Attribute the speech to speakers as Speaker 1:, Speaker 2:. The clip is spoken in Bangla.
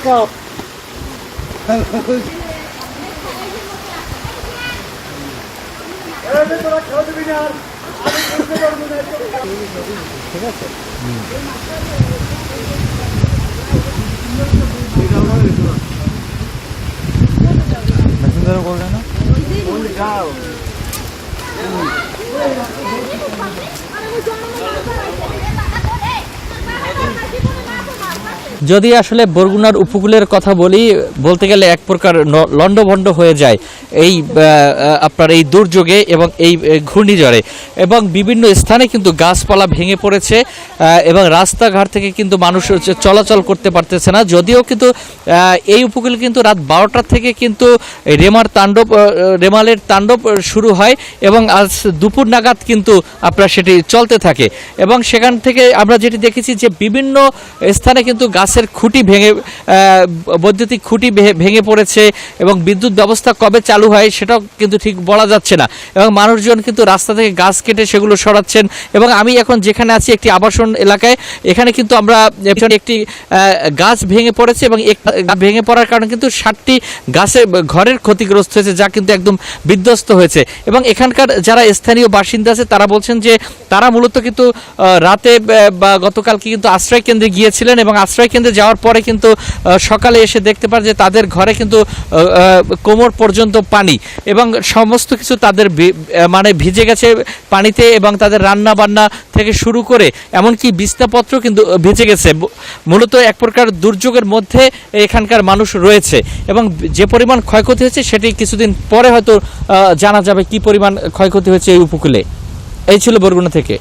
Speaker 1: কাপ ঠিক আছে। মেসেঞ্জারও করলে না
Speaker 2: যদি আসলে বরগুনার উপকূলের কথা বলতে গেলে এক প্রকার লন্ডভন্ড হয়ে যায় এই আপনার এই দুর্যোগে এবং এই ঘূর্ণিঝড়ে, এবং বিভিন্ন স্থানে কিন্তু গাছপালা ভেঙে পড়েছে এবং রাস্তাঘাট থেকে কিন্তু মানুষ চলাচল করতে পারতেছে না। যদিও কিন্তু এই উপকূলে কিন্তু রাত 12টা থেকে কিন্তু রেমালের তাণ্ডব শুরু হয় এবং আজ দুপুর নাগাদ কিন্তু আপনার সেটি চলতে থাকে, এবং সেখান থেকে আমরা যেটি দেখেছি যে বিভিন্ন স্থানে কিন্তু গাছের খুঁটি বৈদ্যুতিক খুঁটি ভেঙে পড়েছে এবং বিদ্যুৎ ব্যবস্থা কবে চালু হয় সেটাও কিন্তু ঠিক বলা যাচ্ছে না, এবং মানুষজন কিন্তু রাস্তা থেকে গাছ কেটে সেগুলো সরাচ্ছেন। এবং আমি এখন যেখানে আছি একটি আবাসন এলাকায়, এখানে কিন্তু আমরা একটি গাছ ভেঙে পড়েছে এবং ভেঙে পড়ার কারণে কিন্তু 60টি ঘরের ক্ষতিগ্রস্ত হয়েছে, যা কিন্তু একদম বিধ্বস্ত হয়েছে। এবং এখানকার যারা স্থানীয় বাসিন্দা আছে তারা বলছেন যে তারা মূলত কিন্তু রাতে বা গতকালকে কিন্তু আশ্রয় কেন্দ্রে গিয়েছিলেন, এবং আশ্রয় কেন্দ্রে যাওয়ার পরে কিন্তু সকালে এসে দেখতে পান যে তাদের ঘরে কিন্তু কোমর পর্যন্ত পানি, এবং সমস্ত কিছু তাদের মানে ভিজে গেছে পানিতে, এবং তাদের রান্না বান্না থেকে শুরু করে এমনকি বিছনাপত্র কিন্তু ভিজে গেছে। মূলত এক প্রকার দুর্যোগের মধ্যে এখানকার মানুষ রয়েছে, এবং যে পরিমাণ ক্ষয়ক্ষতি হয়েছে সেটি কিছুদিন পরে হয়তো জানা যাবে কি পরিমাণ ক্ষয়ক্ষতি হয়েছে এই উপকূলে। এই ছিল বরগুনা থেকে।